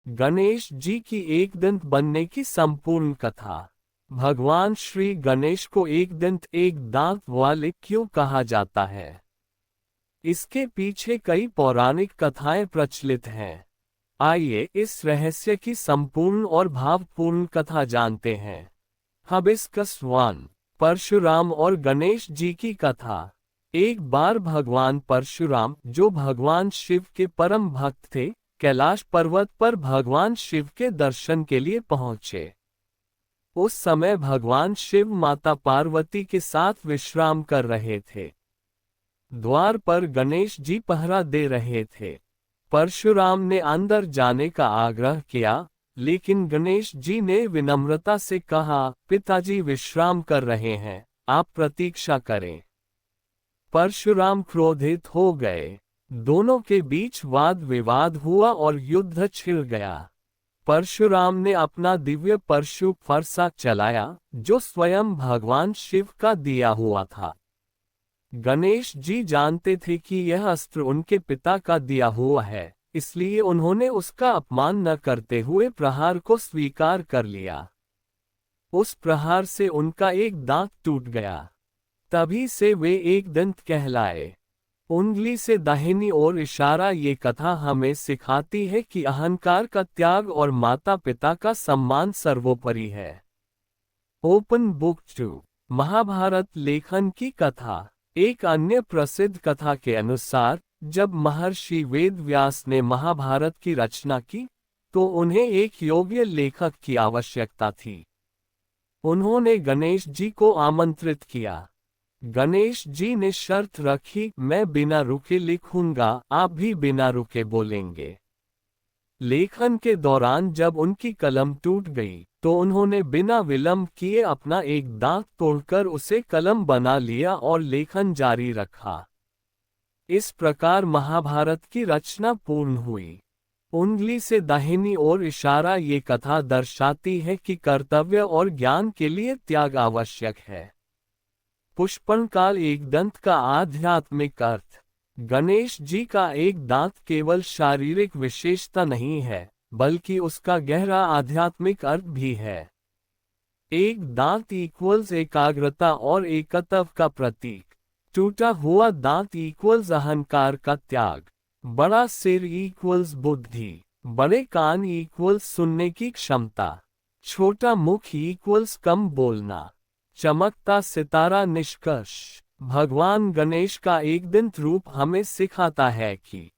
गणेश जी की एकदंत बनने की संपूर्ण कथा। भगवान श्री गणेश को एकदंत एक दांत वाले क्यों कहा जाता है? इसके पीछे कई पौराणिक कथाएं प्रचलित हैं। आइए इस रहस्य की संपूर्ण और भावपूर्ण कथा जानते हैं। हिबिस्कस 1। परशुराम और गणेश जी की कथा। एक बार भगवान परशुराम, जो भगवान शिव के परम भक्त थे, कैलाश पर्वत पर भगवान शिव के दर्शन के लिए पहुंचे। उस समय भगवान शिव माता पार्वती के साथ विश्राम कर रहे थे। द्वार पर गणेश जी पहरा दे रहे थे। परशुराम ने अंदर जाने का आग्रह किया, लेकिन गणेश जी ने विनम्रता से कहा, पिताजी विश्राम कर रहे हैं, आप प्रतीक्षा करें। परशुराम क्रोधित हो गए। दोनों के बीच वाद विवाद हुआ और युद्ध छिड़ गया। परशुराम ने अपना दिव्य परशु फरसा चलाया, जो स्वयं भगवान शिव का दिया हुआ था। गणेश जी जानते थे कि यह अस्त्र उनके पिता का दिया हुआ है, इसलिए उन्होंने उसका अपमान न करते हुए प्रहार को स्वीकार कर लिया। उस प्रहार से उनका एक दांत टूट गया। तभी से वे एकदंत कहलाए। उंगली से दाहिनी ओर इशारा। ये कथा हमें सिखाती है कि अहंकार का त्याग और माता पिता का सम्मान सर्वोपरि है। Open book 2। महाभारत लेखन की कथा। एक अन्य प्रसिद्ध कथा के अनुसार, जब महर्षि वेदव्यास ने महाभारत की रचना की, तो उन्हें एक योग्य लेखक की आवश्यकता थी। उन्होंने गणेश जी को आमंत्रित किया। गणेश जी ने शर्त रखी, मैं बिना रुके लिखूंगा, आप भी बिना रुके बोलेंगे। लेखन के दौरान जब उनकी कलम टूट गई, तो उन्होंने बिना विलंब किए अपना एक दांत तोड़कर उसे कलम बना लिया और लेखन जारी रखा। इस प्रकार महाभारत की रचना पूर्ण हुई। उंगली से दाहिनी ओर इशारा। ये कथा दर्शाती है कि कर्तव्य और ज्ञान के लिए त्याग आवश्यक है। पुष्पणकाल एकदंत का आध्यात्मिक अर्थ। गणेश जी का एक दांत केवल शारीरिक विशेषता नहीं है, बल्कि उसका गहरा आध्यात्मिक अर्थ भी है। एक दांत इक्वल्स एकाग्रता और एकत्व का प्रतीक। टूटा हुआ दांत इक्वल्स अहंकार का त्याग। बड़ा सिर इक्वल्स बुद्धि। बड़े कान इक्वल्स सुनने की क्षमता। छोटा मुख इक्वल्स कम बोलना। चमकता सितारा निष्कर्ष। भगवान गणेश का एकदंत रूप हमें सिखाता है कि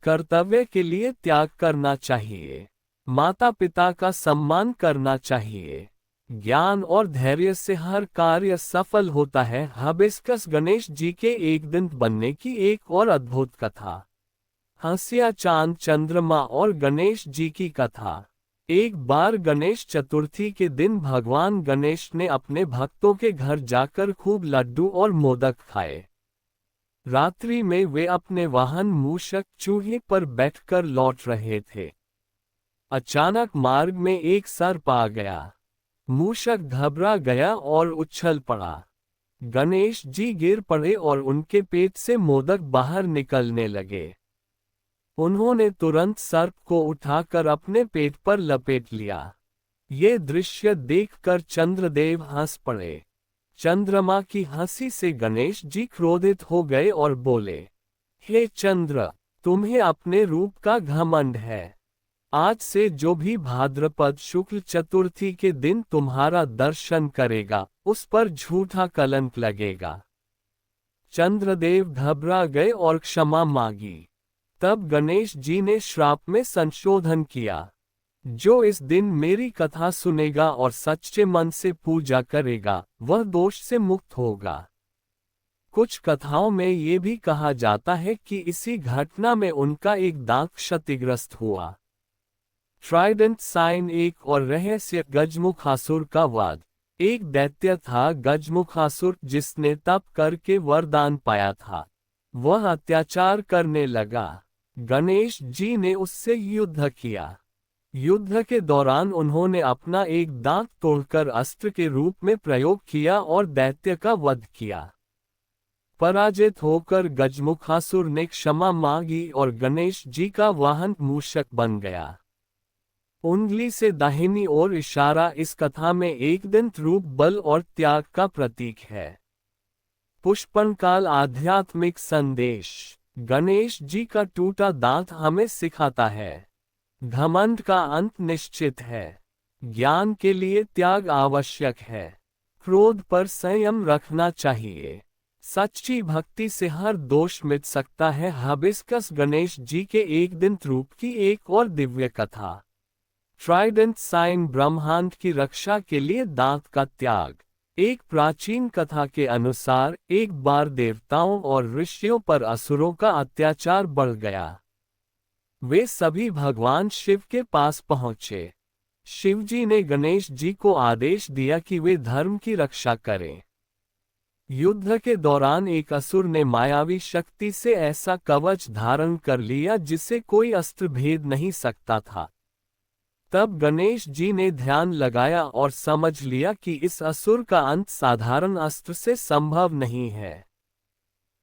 कर्तव्य के लिए त्याग करना चाहिए, माता पिता का सम्मान करना चाहिए, ज्ञान और धैर्य से हर कार्य सफल होता है। हिबिस्कस गणेश जी के एकदंत बनने की एक और अद्भुत कथा। हंसिया चांद चंद्रमा और गणेश जी की कथा। एक बार गणेश चतुर्थी के दिन भगवान गणेश ने अपने भक्तों के घर जाकर खूब लड्डू और मोदक खाए। रात्रि में वे अपने वाहन मूषक चूहे पर बैठकर लौट रहे थे। अचानक मार्ग में एक सर्प आ गया। मूषक घबरा गया और उछल पड़ा। गणेश जी गिर पड़े और उनके पेट से मोदक बाहर निकलने लगे। उन्होंने तुरंत सर्प को उठाकर अपने पेट पर लपेट लिया। ये दृश्य देखकर चंद्रदेव हंस पड़े। चंद्रमा की हंसी से गणेश जी क्रोधित हो गए और बोले, हे चंद्र, तुम्हें अपने रूप का घमंड है। आज से जो भी भाद्रपद शुक्ल चतुर्थी के दिन तुम्हारा दर्शन करेगा, उस पर झूठा कलंक लगेगा। चंद्रदेव घबरा गए और क्षमा मांगी। तब गणेश जी ने श्राप में संशोधन किया, जो इस दिन मेरी कथा सुनेगा और सच्चे मन से पूजा करेगा, वह दोष से मुक्त होगा। कुछ कथाओं में ये भी कहा जाता है कि इसी घटना में उनका एक दांत क्षतिग्रस्त हुआ। Trident sign. एक और रहस्य गजमुखासुर का वध। एक दैत्य था गजमुखासुर, जिसने तप करके वरदान पाया था। वह अत्याचार करने लगा। गणेश जी ने उससे युद्ध किया। युद्ध के दौरान उन्होंने अपना एक दांत तोड़कर अस्त्र के रूप में प्रयोग किया और दैत्य का वध किया। पराजित होकर गजमुखासुर ने क्षमा मांगी और गणेश जी का वाहन मूषक बन गया। उंगली से दाहिनी ओर इशारा इस कथा में एकदंत रूप बल और त्याग का प्रतीक है। पुष्पनकाल आध्यात्मिक संदेश। गणेश जी का टूटा दांत हमें सिखाता है, घमंड का अंत निश्चित है, ज्ञान के लिए त्याग आवश्यक है, क्रोध पर संयम रखना चाहिए, सच्ची भक्ति से हर दोष मिट सकता है। हाबिस्कस गणेश जी के एकदंत रूप की एक और दिव्य कथा। ट्राइडेंट साइन ब्रह्मांड की रक्षा के लिए दांत का त्याग। एक प्राचीन कथा के अनुसार एक बार देवताओं और ऋषियों पर असुरों का अत्याचार बढ़ गया। वे सभी भगवान शिव के पास पहुंचे। शिवजी ने गणेश जी को आदेश दिया कि वे धर्म की रक्षा करें। युद्ध के दौरान एक असुर ने मायावी शक्ति से ऐसा कवच धारण कर लिया जिसे कोई अस्त्र भेद नहीं सकता था। तब गणेश जी ने ध्यान लगाया और समझ लिया कि इस असुर का अंत साधारण अस्त्र से संभव नहीं है।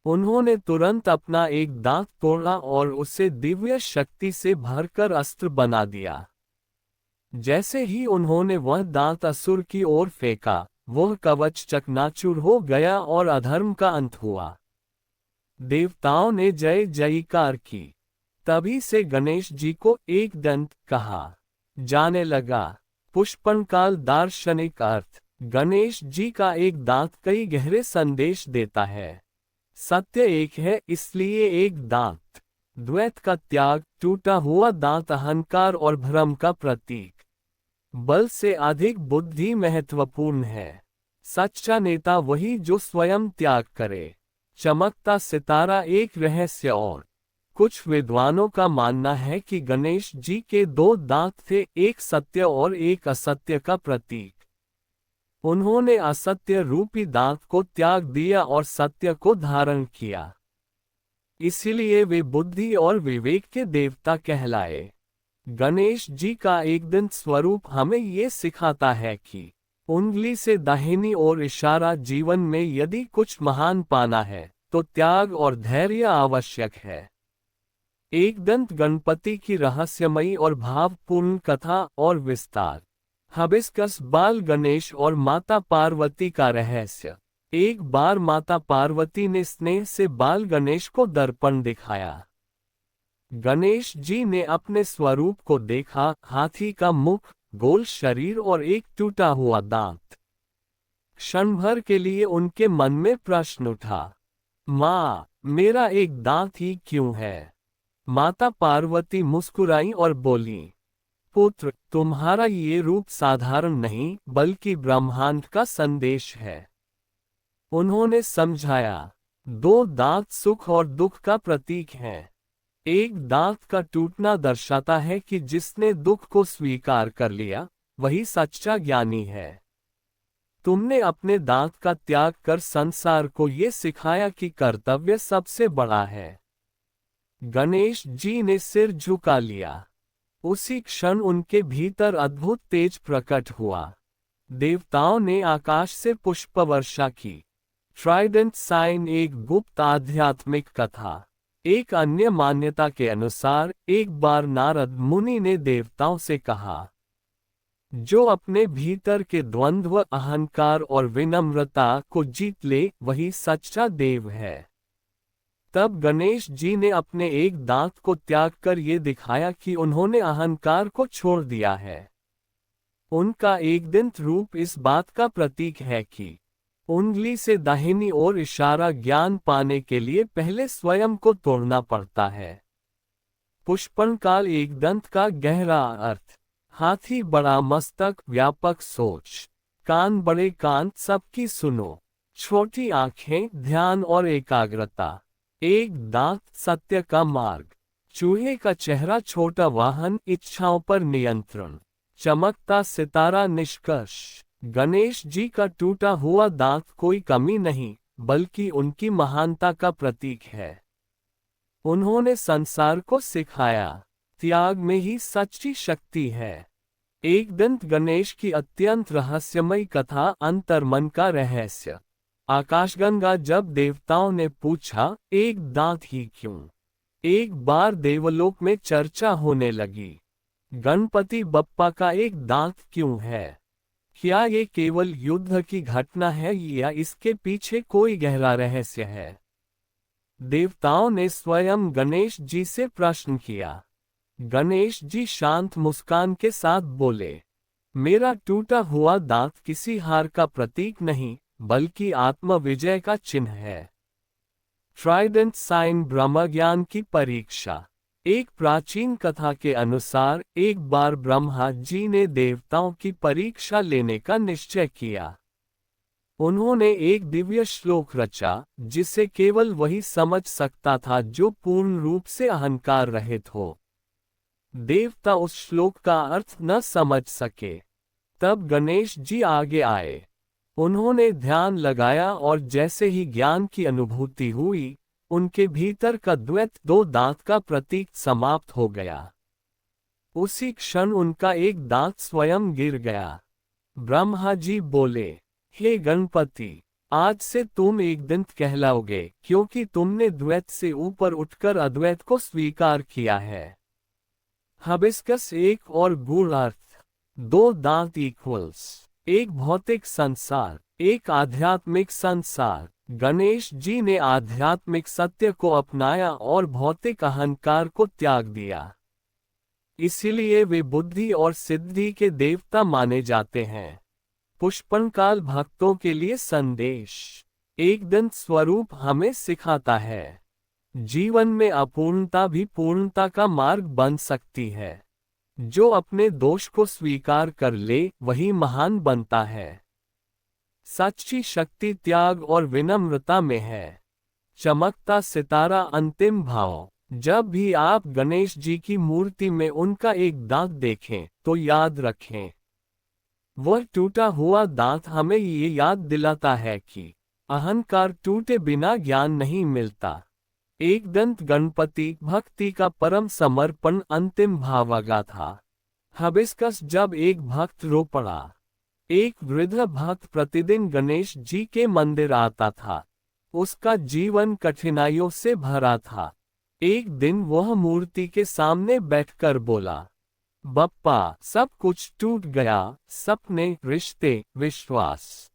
उन्होंने तुरंत अपना एक दांत तोड़ा और उसे दिव्य शक्ति से भरकर अस्त्र बना दिया। जैसे ही उन्होंने वह दांत असुर की ओर फेंका, वह कवच चकनाचूर हो गया और अधर्म का अंत हुआ। देवताओं ने जय जयकार की। तभी से गणेश जी को एक दंत कहा जाने लगा। पुष्पनकाल दार्शनिक अर्थ। गणेश जी का एक दांत कई गहरे संदेश देता है। सत्य एक है, इसलिए एक दांत। द्वैत का त्याग। टूटा हुआ दांत अहंकार और भ्रम का प्रतीक। बल से अधिक बुद्धि महत्वपूर्ण है। सच्चा नेता वही जो स्वयं त्याग करे। चमकता सितारा एक रहस्य और। कुछ विद्वानों का मानना है कि गणेश जी के दो दांत थे, एक सत्य और एक असत्य का प्रतीक। उन्होंने असत्य रूपी दांत को त्याग दिया और सत्य को धारण किया। इसीलिए वे बुद्धि और विवेक के देवता कहलाए। गणेश जी का एकदंत स्वरूप हमें ये सिखाता है कि उंगली से दाहिनी ओर इशारा। जीवन में यदि कुछ महान पाना है तो त्याग और धैर्य आवश्यक है। एकदंत गणपति की रहस्यमयी और भावपूर्ण कथा और विस्तार। हाबिस्कस बाल गणेश और माता पार्वती का रहस्य। एक बार माता पार्वती ने स्नेह से बाल गणेश को दर्पण दिखाया। गणेश जी ने अपने स्वरूप को देखा, हाथी का मुख, गोल शरीर और एक टूटा हुआ दांत। क्षण भर के लिए उनके मन में प्रश्न उठा, माँ, मेरा एक दांत ही क्यों है? माता पार्वती मुस्कुराई और बोली, पुत्र, तुम्हारा ये रूप साधारण नहीं बल्कि ब्रह्मांड का संदेश है। उन्होंने समझाया, दो दांत सुख और दुख का प्रतीक हैं। एक दांत का टूटना दर्शाता है कि जिसने दुख को स्वीकार कर लिया वही सच्चा ज्ञानी है। तुमने अपने दांत का त्याग कर संसार को ये सिखाया कि कर्तव्य सबसे बड़ा है। गणेश जी ने सिर झुका लिया। उसी क्षण उनके भीतर अद्भुत तेज प्रकट हुआ। देवताओं ने आकाश से पुष्प वर्षा की। ट्राइडेंट साइन एक गुप्त आध्यात्मिक कथा। एक अन्य मान्यता के अनुसार एक बार नारद मुनि ने देवताओं से कहा, जो अपने भीतर के द्वंद्व, अहंकार और विनम्रता को जीत ले वही सच्चा देव है। तब गणेश जी ने अपने एक दांत को त्याग कर ये दिखाया कि उन्होंने अहंकार को छोड़ दिया है। उनका एकदंत रूप इस बात का प्रतीक है कि उंगली से दाहिनी ओर इशारा ज्ञान पाने के लिए पहले स्वयं को तोड़ना पड़ता है। पुष्पनकाल एकदंत का गहरा अर्थ। हाथी बड़ा मस्तक, व्यापक सोच, कान बड़े कान, सबकी सुनो, छोटी आंखें, ध्यान और एकाग्रता। एक दांत, सत्य का मार्ग, चूहे का चेहरा, छोटा वाहन, इच्छाओं पर नियंत्रण, चमकता सितारा। निष्कर्ष, गणेश जी का टूटा हुआ दांत कोई कमी नहीं बल्कि उनकी महानता का प्रतीक है। उन्होंने संसार को सिखाया, त्याग में ही सच्ची शक्ति है। एकदंत गणेश की अत्यंत रहस्यमयी कथा, अंतर्मन का रहस्य। आकाशगंगा जब देवताओं ने पूछा, एक दांत ही क्यों? एक बार देवलोक में चर्चा होने लगी। गणपति बप्पा का एक दांत क्यों है? क्या ये केवल युद्ध की घटना है या इसके पीछे कोई गहरा रहस्य है? देवताओं ने स्वयं गणेश जी से प्रश्न किया। गणेश जी शांत मुस्कान के साथ बोले, मेरा टूटा हुआ दांत किसी हार का प्रतीक नहीं, बल्कि आत्मविजय का चिन्ह है। ट्राइडेंट साइन ब्रह्मज्ञान की परीक्षा। एक प्राचीन कथा के अनुसार एक बार ब्रह्मा जी ने देवताओं की परीक्षा लेने का निश्चय किया। उन्होंने एक दिव्य श्लोक रचा, जिसे केवल वही समझ सकता था जो पूर्ण रूप से अहंकार रहित हो। देवता उस श्लोक का अर्थ न समझ सके। तब गणेश जी आगे आए। उन्होंने ध्यान लगाया और जैसे ही ज्ञान की अनुभूति हुई, उनके भीतर का द्वैत दो दांत का प्रतीक समाप्त हो गया। उसी क्षण उनका एक दांत स्वयं गिर गया। ब्रह्मा जी बोले, हे गणपति, आज से तुम एक दंत कहलाओगे, क्योंकि तुमने द्वैत से ऊपर उठकर अद्वैत को स्वीकार किया है। हबिस्कस एक और गूढ़ अर्थ। दो दांत इक्वल्स एक भौतिक संसार, एक आध्यात्मिक संसार। गणेश जी ने आध्यात्मिक सत्य को अपनाया और भौतिक अहंकार को त्याग दिया। इसीलिए वे बुद्धि और सिद्धि के देवता माने जाते हैं। पुष्पनकाल भक्तों के लिए संदेश। एक दंत स्वरूप हमें सिखाता है, जीवन में अपूर्णता भी पूर्णता का मार्ग बन सकती है। जो अपने दोष को स्वीकार कर ले, वही महान बनता है। सच्ची शक्ति त्याग और विनम्रता में है। चमकता सितारा अंतिम भाव। जब भी आप गणेश जी की मूर्ति में उनका एक दांत देखें, तो याद रखें, वह टूटा हुआ दांत हमें ये याद दिलाता है कि अहंकार टूटे बिना ज्ञान नहीं मिलता। एक दंत गणपति भक्ति का परम समर्पण अंतिम भावगा था। हबिस्कस जब एक भक्त रो पड़ा। एक वृद्ध भक्त प्रतिदिन गणेश जी के मंदिर आता था। उसका जीवन कठिनाइयों से भरा था। एक दिन वह मूर्ति के सामने बैठकर बोला, बप्पा, सब कुछ टूट गया, सपने, रिश्ते, विश्वास।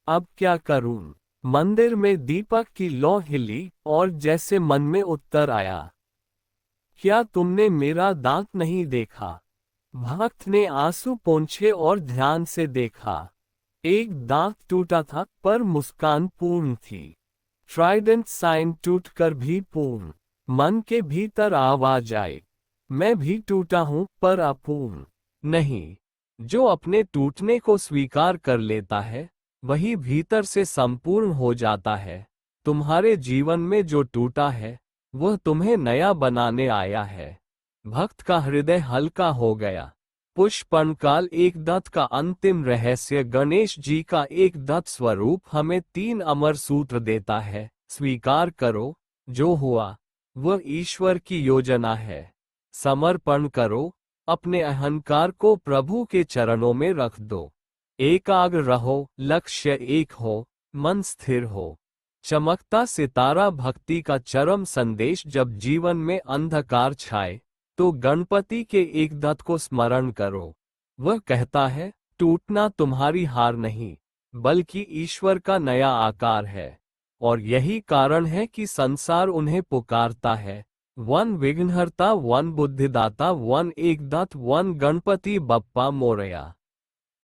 अब क्या करूं? मंदिर में दीपक की लौ हिली और जैसे मन में उत्तर आया, क्या तुमने मेरा दांत नहीं देखा? भक्त ने आंसू पोंछे और ध्यान से देखा। एक दांत टूटा था, पर मुस्कान पूर्ण थी। ट्राइडेंट साइन टूटकर भी पूर्ण। मन के भीतर आवाज आए, मैं भी टूटा हूं, पर अपूर्ण नहीं। जो अपने टूटने को स्वीकार कर लेता है, वही भीतर से संपूर्ण हो जाता है। तुम्हारे जीवन में जो टूटा है, वह तुम्हें नया बनाने आया है। भक्त का हृदय हल्का हो गया। पुष्पनकाल एक दत्त का अंतिम रहस्य। गणेश जी का एक दत्त स्वरूप हमें 3 अमर सूत्र देता है। स्वीकार करो, जो हुआ वह ईश्वर की योजना है। समर्पण करो, अपने अहंकार को प्रभु के चरणों में रख दो। एकाग्र रहो, लक्ष्य एक हो, मन स्थिर हो। चमकता सितारा भक्ति का चरम संदेश। जब जीवन में अंधकार छाए, तो गणपति के एक दत्त को स्मरण करो। वह कहता है, टूटना तुम्हारी हार नहीं, बल्कि ईश्वर का नया आकार है। और यही कारण है कि संसार उन्हें पुकारता है। 1 विघ्नहर्ता, 1 बुद्धिदाता, 1 एक दत्त, 1 गणपति बप्पा मोरया।